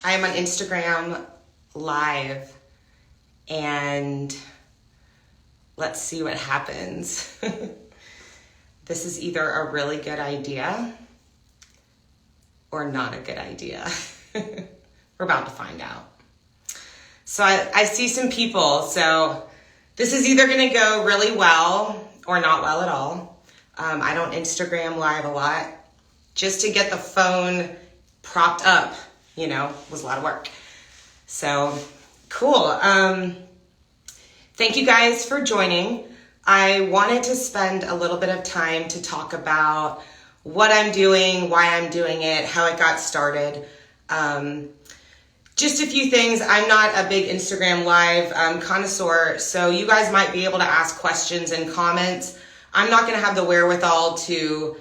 I am on Instagram Live, and let's see what happens. This is either a really good idea or not a good idea. We're about to find out. So I see some people, so this is either gonna go really well or not well at all. I don't Instagram Live a lot. Just to get the phone propped up, was a lot of work. So cool. Thank you guys for joining. I wanted to spend a little bit of time to talk about what I'm doing, why I'm doing it, how it got started. Just a few things. I'm not a big Instagram Live connoisseur, so you guys might be able to ask questions and comments. I'm not going to have the wherewithal to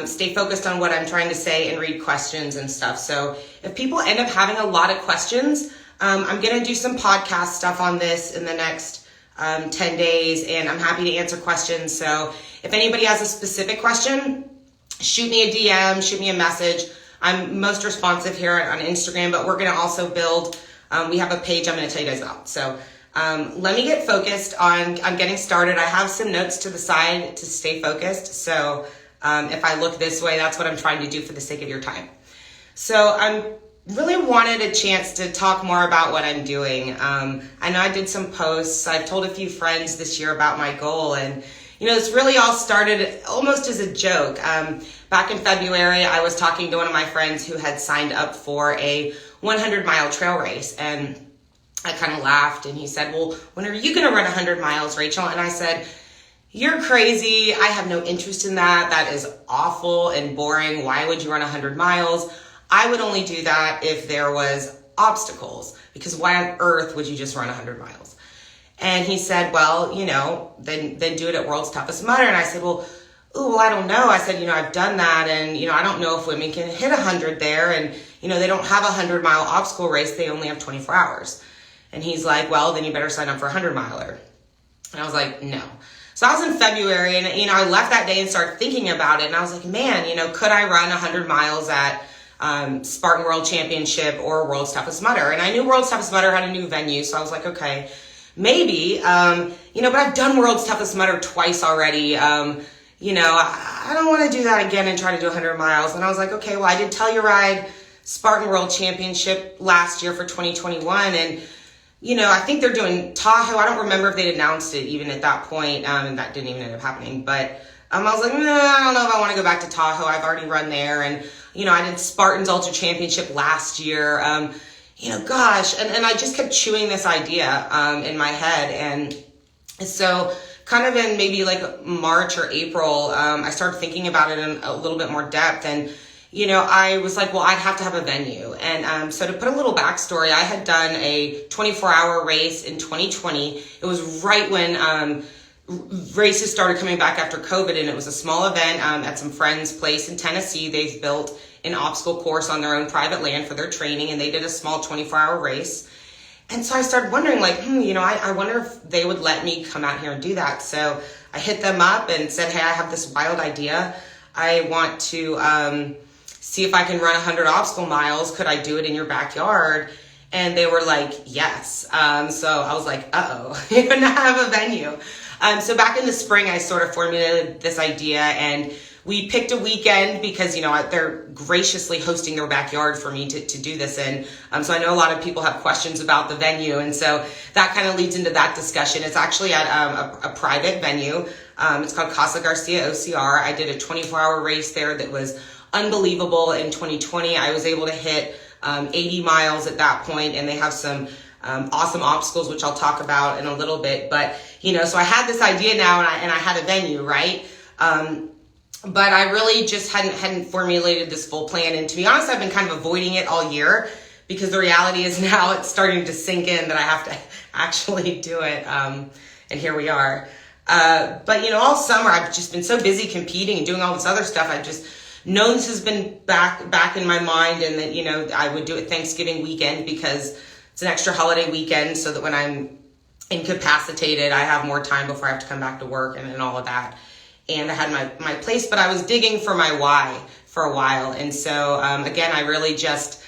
stay focused on what I'm trying to say and read questions and stuff. So if people end up having a lot of questions, I'm going to do some podcast stuff on this in the next 10 days, and I'm happy to answer questions. So if anybody has a specific question, shoot me a DM, shoot me a message. I'm most responsive here on Instagram, but we're going to also build, we have a page I'm going to tell you guys about. So let me get focused on getting started. I have some notes to the side to stay focused. So if I look this way, that's what I'm trying to do for the sake of your time. So I really wanted a chance to talk more about what I'm doing. I know I did some posts. I've told a few friends this year about my goal, and this really all started almost as a joke. Back in February, I was talking to one of my friends who had signed up for a 100-mile trail race, and I kind of laughed, and he said, well, when are you going to run 100 miles, Rachel? And I said, you're crazy. I have no interest in that. That is awful and boring. Why would you run 100 miles? I would only do that if there was obstacles, because why on earth would you just run 100 miles? And he said, well, then do it at World's Toughest Mudder. And I said, well, I don't know. I said, I've done that, and, I don't know if women can hit 100 there. And, they don't have a 100-mile obstacle race. They only have 24 hours. And he's like, well, then you better sign up for a 100-miler. And I was like, no. So I was in February, and, I left that day and started thinking about it. And I was like, man, could I run 100 miles at Spartan World Championship or World's Toughest Mudder? And I knew World's Toughest Mudder had a new venue. So I was like, okay, maybe, but I've done World's Toughest Mudder twice already. I don't want to do that again and try to do 100 miles. And I was like, okay, well, I did Telluride Spartan World Championship last year for 2021. And, I think they're doing Tahoe. I don't remember if they'd announced it even at that point. And that didn't even end up happening. But I was like, no, I don't know if I want to go back to Tahoe. I've already run there. And, I did Spartan's Ultra Championship last year. Gosh. And I just kept chewing this idea in my head. And so kind of in maybe like March or April, I started thinking about it in a little bit more depth. And, I was like, well, I'd have to have a venue. And so to put a little backstory, I had done a 24-hour race in 2020. It was right when races started coming back after COVID, and it was a small event at some friend's place in Tennessee. They've built an obstacle course on their own private land for their training, and they did a small 24-hour race. And so I started wondering, like, I wonder if they would let me come out here and do that. So I hit them up and said, hey, I have this wild idea. I want to see if I can run 100 obstacle miles. Could I do it in your backyard? And they were like, yes. So I was like, uh-oh, now I have a venue. So back in the spring, I sort of formulated this idea, and we picked a weekend because, they're graciously hosting their backyard for me to do this in. So I know a lot of people have questions about the venue. And so that kind of leads into that discussion. It's actually at a private venue. It's called Casa Garcia OCR. I did a 24-hour race there that was unbelievable in 2020. I was able to hit 80 miles at that point, and they have some awesome obstacles, which I'll talk about in a little bit. But, so I had this idea now, and I had a venue, right? But I really just hadn't formulated this full plan. And to be honest, I've been kind of avoiding it all year, because the reality is now it's starting to sink in that I have to actually do it. And here we are. But all summer I've just been so busy competing and doing all this other stuff. I've just known this has been back in my mind, and that, I would do it Thanksgiving weekend because it's an extra holiday weekend, so that when I'm incapacitated, I have more time before I have to come back to work and all of that. And I had my place, but I was digging for my why for a while. And so, again, I really just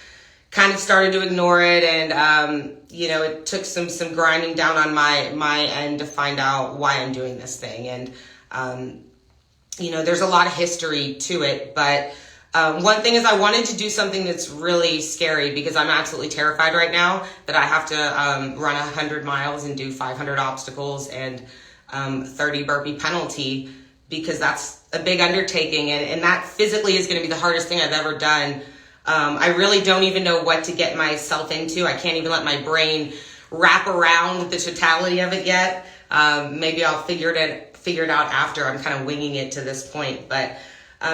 kind of started to ignore it, and you know, it took some grinding down on my end to find out why I'm doing this thing. And you know, there's a lot of history to it, but one thing is I wanted to do something that's really scary, because I'm absolutely terrified right now that I have to run 100 miles and do 500 obstacles and 30 burpee penalty, because that's a big undertaking, and that physically is going to be the hardest thing I've ever done. I really don't even know what to get myself into. I can't even let my brain wrap around the totality of it yet. Maybe I'll figure it out after. I'm kind of winging it to this point. But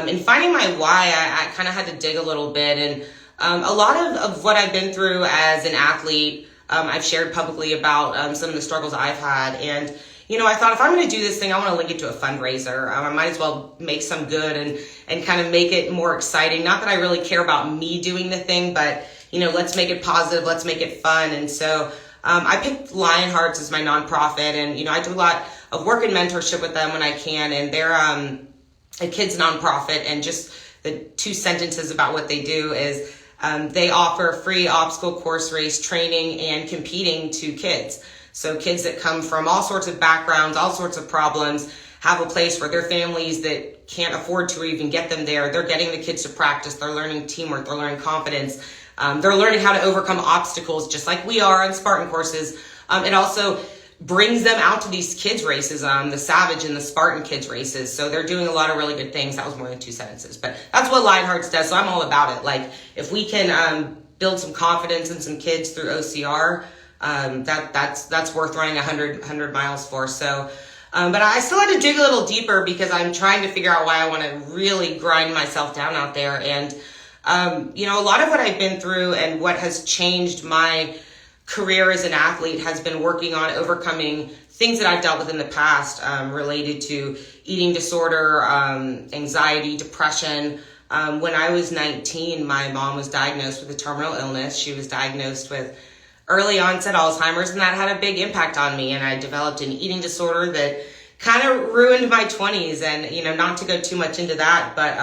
in finding my why, I kind of had to dig a little bit. And a lot of what I've been through as an athlete, I've shared publicly about some of the struggles I've had. And you know, I thought if I'm going to do this thing, I want to link it to a fundraiser. I might as well make some good and kind of make it more exciting. Not that I really care about me doing the thing, but, you know, let's make it positive. Let's make it fun. And so I picked Lionhearts as my nonprofit. And, you know, I do a lot of work and mentorship with them when I can. And they're a kids nonprofit. And just the 2 sentences about what they do is they offer free obstacle course race training and competing to kids. So kids that come from all sorts of backgrounds, all sorts of problems, have a place where their families that can't afford to even get them there, they're getting the kids to practice, they're learning teamwork, they're learning confidence, they're learning how to overcome obstacles just like we are on Spartan courses. It also brings them out to these kids races, the Savage and the Spartan kids races. So they're doing a lot of really good things. That was more than 2 sentences, but that's what Lionhearts does. So I'm all about it. Like, if we can build some confidence in some kids through OCR, that's worth running 100 miles for. So, but I still had to dig a little deeper, because I'm trying to figure out why I want to really grind myself down out there. And, you know, a lot of what I've been through and what has changed my career as an athlete has been working on overcoming things that I've dealt with in the past, related to eating disorder, anxiety, depression. When I was 19, my mom was diagnosed with a terminal illness. She was diagnosed with early onset Alzheimer's, and that had a big impact on me. And I developed an eating disorder that kind of ruined my 20s. And, you know, not to go too much into that, but,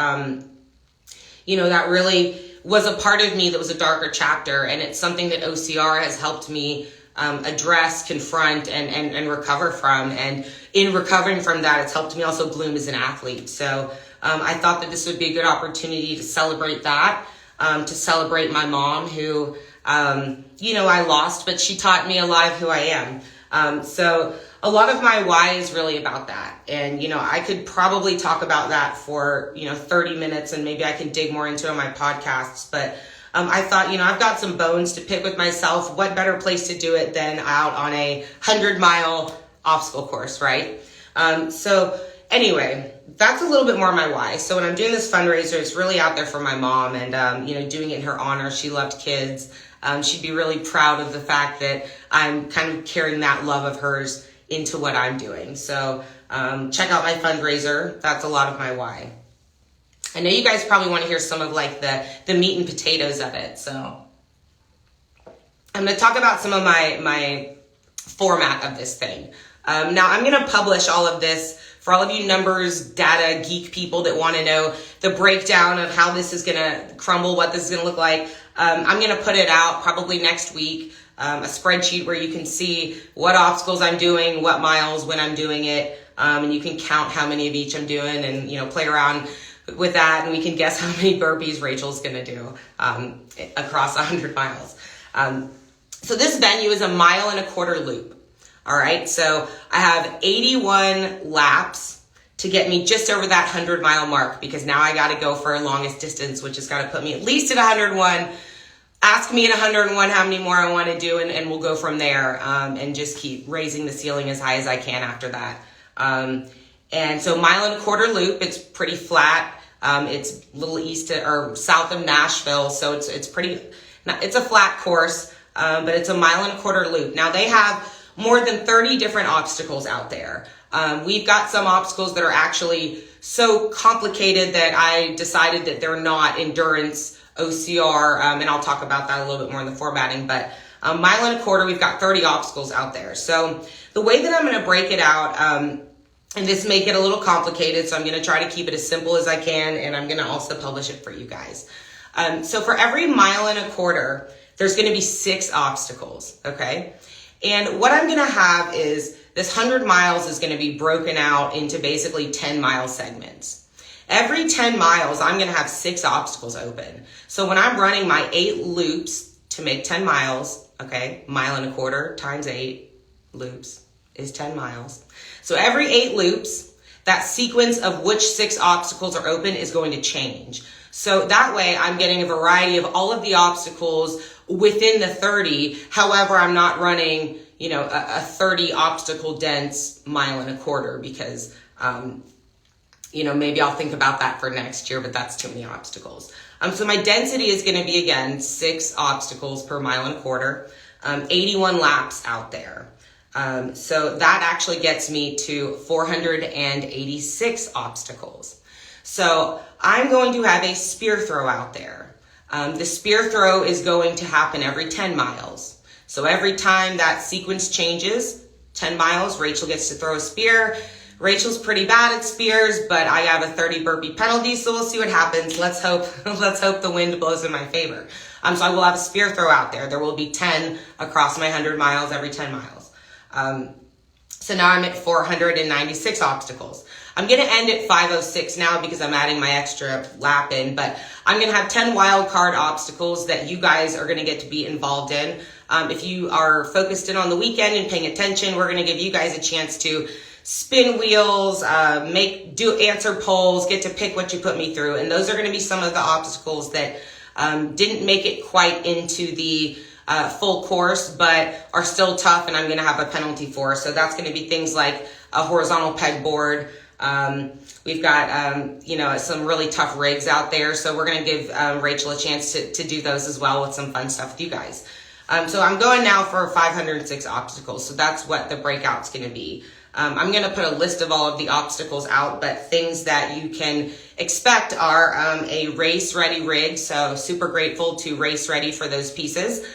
you know, that really was a part of me that was a darker chapter. And it's something that OCR has helped me address, confront, and recover from. And in recovering from that, it's helped me also bloom as an athlete. So I thought that this would be a good opportunity to celebrate that, to celebrate my mom, who, you know, I lost, but she taught me a lot of who I am. So a lot of my why is really about that. And, you know, I could probably talk about that for, you know, 30 minutes, and maybe I can dig more into it on my podcasts. But I thought, you know, I've got some bones to pick with myself. What better place to do it than out on a 100-mile obstacle course, right? So anyway, that's a little bit more my why. So when I'm doing this fundraiser, it's really out there for my mom, and, you know, doing it in her honor. She loved kids. She'd be really proud of the fact that I'm kind of carrying that love of hers into what I'm doing. So check out my fundraiser. That's a lot of my why. I know you guys probably want to hear some of like the meat and potatoes of it. So I'm going to talk about some of my format of this thing. Now I'm going to publish all of this for all of you numbers, data, geek people that want to know the breakdown of how this is going to crumble, what this is going to look like. I'm going to put it out probably next week, a spreadsheet where you can see what obstacles I'm doing, what miles, when I'm doing it, and you can count how many of each I'm doing, and, you know, play around with that, and we can guess how many burpees Rachel's going to do across 100 miles. So this venue is a 1.25 mile loop. All right, so I have 81 laps to get me just over that 100-mile mark, because now I got to go for a longest distance, which has got to put me at least at 101. Ask me at 101 how many more I want to do, and we'll go from there, and just keep raising the ceiling as high as I can after that. And so 1.25 mile loop, it's pretty flat. It's a little east or south of Nashville, so it's a flat course, but it's a 1.25 mile loop. Now they have more than 30 different obstacles out there. We've got some obstacles that are actually so complicated that I decided that they're not endurance OCR, and I'll talk about that a little bit more in the formatting, but 1.25 miles, we've got 30 obstacles out there. So the way that I'm going to break it out, and this may get a little complicated, so I'm going to try to keep it as simple as I can, and I'm going to also publish it for you guys. So for every 1.25 miles, there's going to be 6 obstacles, okay? And what I'm going to have is this 100 miles is going to be broken out into basically 10-mile segments. Every 10 miles, I'm going to have 6 obstacles open. So when I'm running my 8 loops to make 10 miles, okay, 1.25 miles times 8 loops is 10 miles. So every 8 loops, that sequence of which 6 obstacles are open is going to change. So that way I'm getting a variety of all of the obstacles within the 30. However, I'm not running, a 30 obstacle dense 1.25 miles because, maybe I'll think about that for next year, but that's too many obstacles. So my density is going to be, again, 6 obstacles per 1.25 miles, 81 laps out there. So that actually gets me to 486 obstacles. So I'm going to have a spear throw out there. The spear throw is going to happen every 10 miles. So every time that sequence changes, 10 miles, Rachel gets to throw a spear. Rachel's pretty bad at spears, but I have a 30 burpee penalty, so we'll see what happens. Let's hope the wind blows in my favor. So I will have a spear throw out there. There will be 10 across my 100 miles every 10 miles. So now I'm at 496 obstacles. I'm going to end at 506 now because I'm adding my extra lap in, but I'm going to have 10 wild card obstacles that you guys are going to get to be involved in. If you are focused in on the weekend and paying attention, we're going to give you guys a chance to spin wheels, answer polls, get to pick what you put me through. And those are going to be some of the obstacles that didn't make it quite into the full course, but are still tough and I'm going to have a penalty for. So that's going to be things like a horizontal pegboard. We've got, some really tough rigs out there. So we're going to give Rachel a chance to do those as well with some fun stuff with you guys. So I'm going now for 506 obstacles. So that's what the breakout's going to be. I'm going to put a list of all of the obstacles out, but things that you can expect are a race ready rig. So super grateful to Race Ready for those pieces.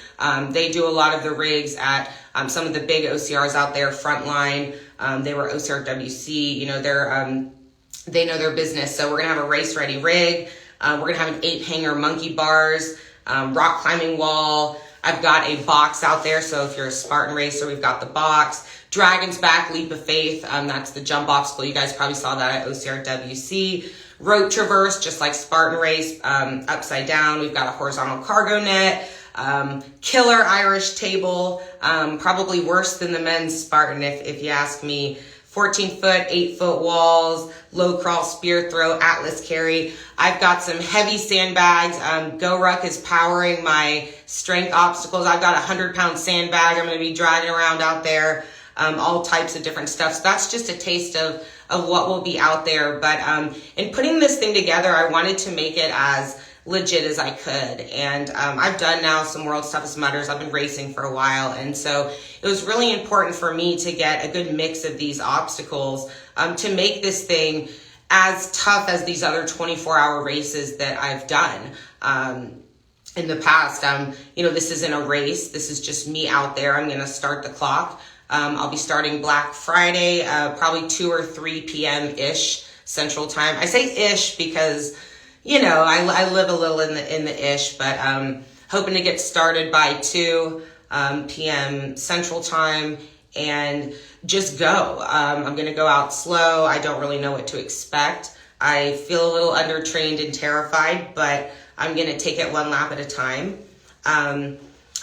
They do a lot of the rigs at some of the big OCRs out there, Frontline. They were OCR WC, they know their business. So we're going to have a race ready rig. We're going to have an 8-hanger monkey bars, rock climbing wall. I've got a box out there. So if you're a Spartan racer, we've got the box. Dragon's Back Leap of Faith. That's the jump obstacle. You guys probably saw that at OCR WC. Rope traverse, just like Spartan race, upside down. We've got a horizontal cargo net. Killer Irish table, probably worse than the men's Spartan if you ask me. 14-foot, 8-foot walls, low crawl, spear throw, Atlas carry. I've got some heavy sandbags. GoRuck is powering my strength obstacles. I've got a 100-pound sandbag I'm going to be dragging around out there. All types of different stuff. So that's just a taste of what will be out there. But in putting this thing together, I wanted to make it as legit as I could. And I've done now some World's Toughest Mudders. I've been racing for a while. And so it was really important for me to get a good mix of these obstacles to make this thing as tough as these other 24-hour races that I've done. In the past, this isn't a race. This is just me out there. I'm going to start the clock. I'll be starting Black Friday, probably 2 or 3 p.m.-ish Central Time. I say ish because, I live a little in the ish, but hoping to get started by 2 p.m. Central Time and just go. I'm going to go out slow. I don't really know what to expect. I feel a little undertrained and terrified, but I'm going to take it one lap at a time.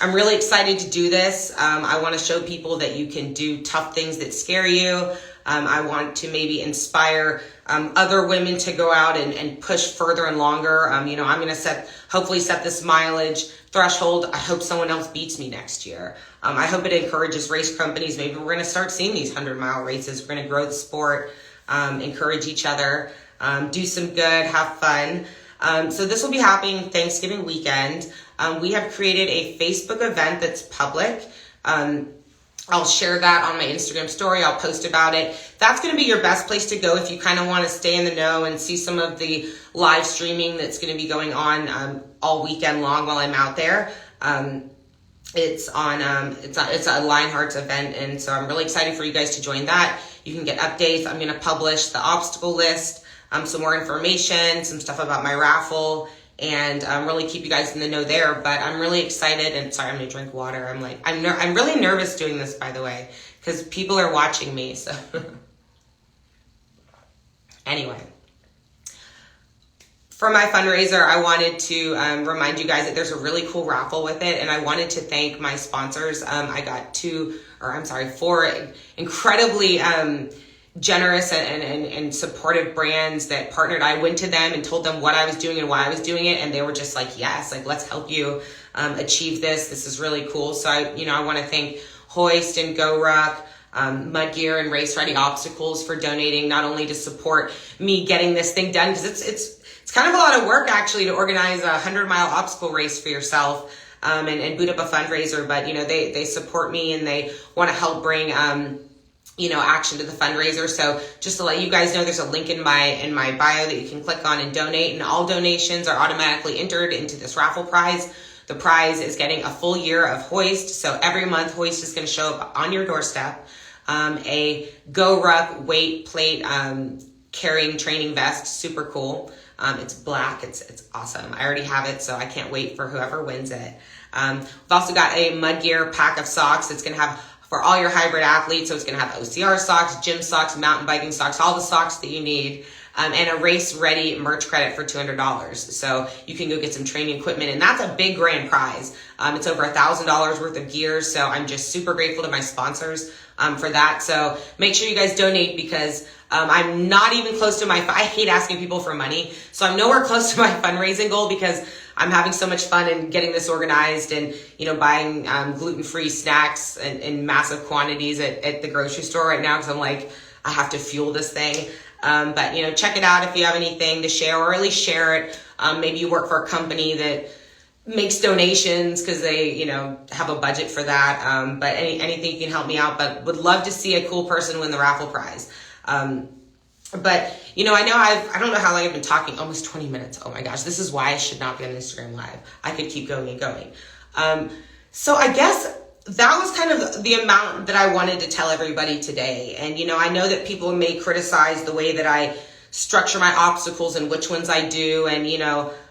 I'm really excited to do this. I want to show people that you can do tough things that scare you. I want to maybe inspire other women to go out and push further and longer. I'm going to hopefully set this mileage threshold. I hope someone else beats me next year. I hope it encourages race companies. Maybe we're going to start seeing these 100-mile races. We're going to grow the sport, encourage each other, do some good, have fun. So this will be happening Thanksgiving weekend. We have created a Facebook event that's public. I'll share that on my Instagram story. I'll post about it. That's going to be your best place to go if you kind of want to stay in the know and see some of the live streaming that's going to be going on all weekend long while I'm out there. It's a Lionhearts event, and so I'm really excited for you guys to join that. You can get updates. I'm going to publish the obstacle list, some more information, some stuff about my raffle, and really keep you guys in the know there. But I'm really excited, and sorry, I'm gonna drink water. I'm really nervous doing this, by the way, because people are watching me. So anyway, for my fundraiser, I wanted to remind you guys that there's a really cool raffle with it, and I wanted to thank my sponsors. I got four incredibly generous and supportive brands that partnered. I went to them and told them what I was doing and why I was doing it, and they were just like, yes, like, let's help you achieve this. This is really cool. So I want to thank Hoist and Go Ruck, Mud Gear and Race Ready Obstacles for donating, not only to support me getting this thing done, because it's kind of a lot of work actually to organize a 100-mile obstacle race for yourself, and boot up a fundraiser, but they support me and they want to help bring action to the fundraiser. So just to let you guys know, there's a link in my bio that you can click on and donate, and all donations are automatically entered into this raffle prize. The prize is getting a full year of Hoist. So every month Hoist is going to show up on your doorstep. A Go Ruck weight plate carrying training vest, super cool. It's black, it's awesome. I already have it, so I can't wait for whoever wins it. We've also got a Mud Gear pack of socks. It's going to have for all your hybrid athletes. So it's going to have OCR socks, gym socks, mountain biking socks, all the socks that you need. And a race ready merch credit for $200. So you can go get some training equipment, and that's a big grand prize. It's over $1,000 worth of gear. So I'm just super grateful to my sponsors for that. So make sure you guys donate, because I'm not even close to I hate asking people for money. So I'm nowhere close to my fundraising goal, because I'm having so much fun in getting this organized and, buying gluten-free snacks in massive quantities at the grocery store right now, because I'm like, I have to fuel this thing. But check it out if you have anything to share, or at least share it. Maybe you work for a company that makes donations because they, have a budget for that. But anything can help me out, but would love to see a cool person win the raffle prize. But I don't know how long I've been talking, almost 20 minutes. Oh my gosh, this is why I should not be on Instagram Live. I could keep going and going. So I guess that was kind of the amount that I wanted to tell everybody today. And, I know that people may criticize the way that I structure my obstacles and which ones I do. And,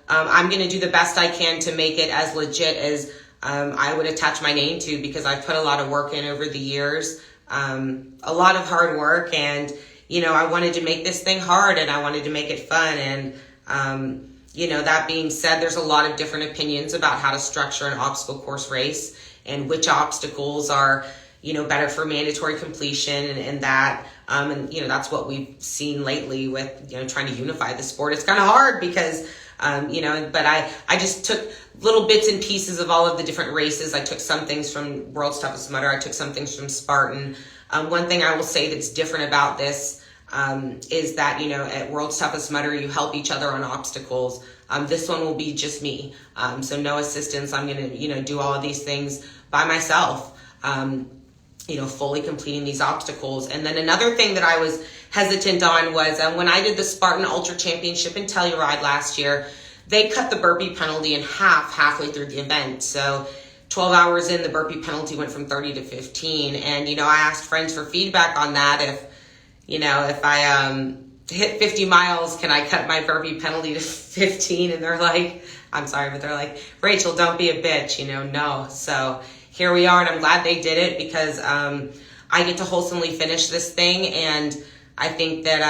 I'm going to do the best I can to make it as legit as I would attach my name to, because I've put a lot of work in over the years, a lot of hard work. And, I wanted to make this thing hard, and I wanted to make it fun. And, that being said, there's a lot of different opinions about how to structure an obstacle course race, and which obstacles are, better for mandatory completion and that. And, that's what we've seen lately with, trying to unify the sport. It's kind of hard because, but I just took little bits and pieces of all of the different races. I took some things from World's Toughest Mudder. I took some things from Spartan. One thing I will say that's different about this is that, at World's Toughest Mudder, you help each other on obstacles. This one will be just me. So no assistance. I'm going to, do all of these things by myself, fully completing these obstacles. And then another thing that I was hesitant on was when I did the Spartan Ultra Championship in Telluride last year, they cut the burpee penalty in half halfway through the event. So 12 hours in, the burpee penalty went from 30 to 15. And, I asked friends for feedback on that. If I hit 50 miles, can I cut my burpee penalty to 15? And they're like, I'm sorry, but they're like, Rachel, don't be a bitch, no. So here we are, and I'm glad they did it, because I get to wholesomely finish this thing. And I think that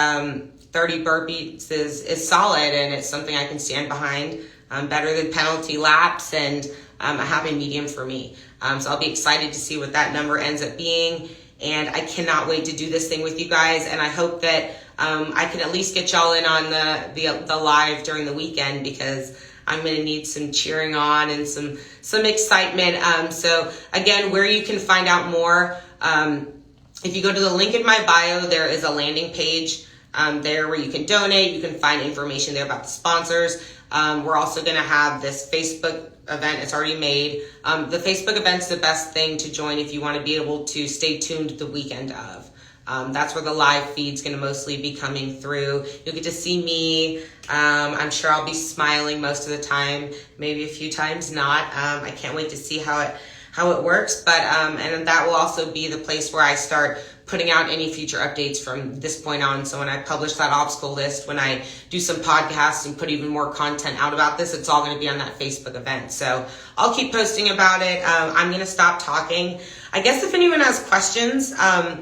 30 burpees is solid, and it's something I can stand behind, better than penalty laps, and a happy medium for me. So I'll be excited to see what that number ends up being. And I cannot wait to do this thing with you guys. And I hope that I can at least get y'all in on the live during the weekend, because I'm going to need some cheering on and some excitement. So again, where you can find out more, if you go to the link in my bio, there is a landing page there where you can donate. You can find information there about the sponsors. We're also going to have this Facebook event. It's already made. The Facebook event's the best thing to join if you want to be able to stay tuned the weekend of. That's where the live feed's going to mostly be coming through. You'll get to see me. I'm sure I'll be smiling most of the time, maybe a few times not. I can't wait to see how it works. But and that will also be the place where I start putting out any future updates from this point on. So when I publish that obstacle list, when I do some podcasts and put even more content out about this, it's all going to be on that Facebook event. So I'll keep posting about it. I'm going to stop talking. I guess if anyone has questions, I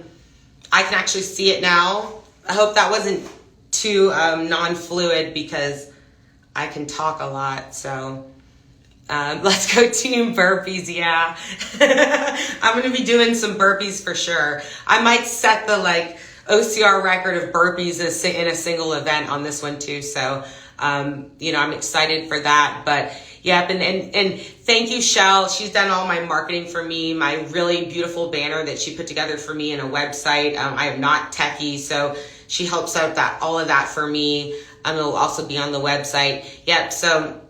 can actually see it now. I hope that wasn't too non-fluid because I can talk a lot. So let's go team burpees. Yeah. I'm going to be doing some burpees for sure. I might set the OCR record of burpees in a single event on this one too. So, I'm excited for that, but yep. And thank you, Shell. She's done all my marketing for me, my really beautiful banner that she put together for me and a website. I am not techie, so she helps out all of that for me. It'll also be on the website. Yep. So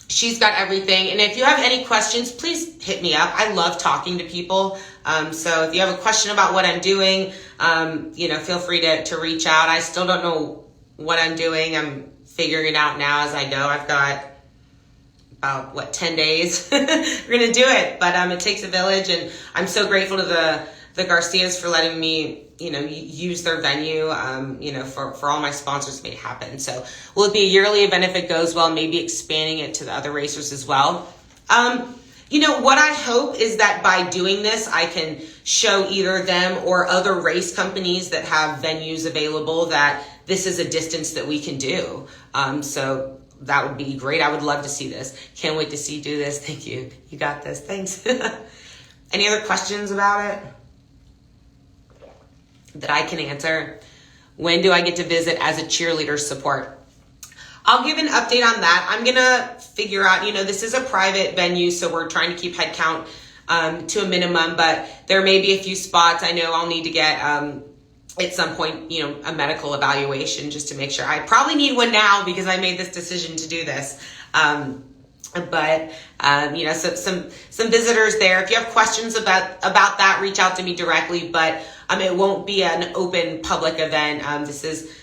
she's got everything. And if you have any questions, please hit me up. I love talking to people. So if you have a question about what I'm doing, feel free to reach out. I still don't know what I'm doing. I'm figuring it out now as I go. I've got about 10 days. We're going to do it, but it takes a village, and I'm so grateful to the Garcias for letting me, use their venue, for all my sponsors to make it happen. So will it be a yearly event if it goes well, maybe expanding it to the other racers as well? What I hope is that by doing this, I can show either them or other race companies that have venues available that this is a distance that we can do. So that would be great. I would love to see this. Can't wait to see you do this. Thank you. You got this. Thanks. Any other questions about it that I can answer? When do I get to visit as a cheerleader support? I'll give an update on that. I'm going to figure out, this is a private venue, so we're trying to keep head count to a minimum, but there may be a few spots. I know I'll need to get, at some point, a medical evaluation just to make sure. I probably need one now because I made this decision to do this. But some visitors there. If you have questions about that, reach out to me directly, but it won't be an open public event. This is,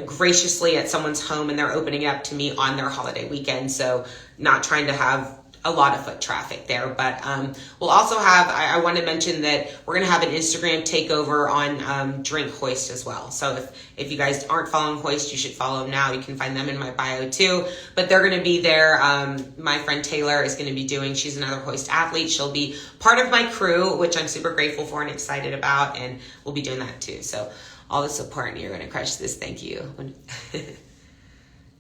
graciously at someone's home, and they're opening it up to me on their holiday weekend. So not trying to have a lot of foot traffic there, but we'll also have, I want to mention that we're going to have an Instagram takeover on Drink Hoist as well. So if you guys aren't following Hoist, you should follow them now. You can find them in my bio too, but they're going to be there. My friend Taylor is going to be she's another Hoist athlete. She'll be part of my crew, which I'm super grateful for and excited about, and we'll be doing that too. So all the support, and you're going to crush this. Thank you.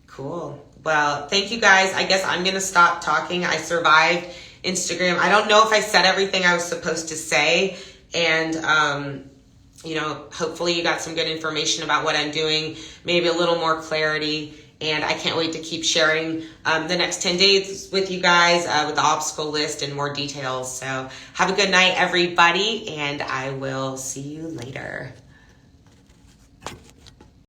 Cool. Well, thank you guys. I guess I'm going to stop talking. I survived Instagram. I don't know if I said everything I was supposed to say. And, hopefully you got some good information about what I'm doing, maybe a little more clarity. And I can't wait to keep sharing the next 10 days with you guys with the obstacle list and more details. So have a good night, everybody. And I will see you later.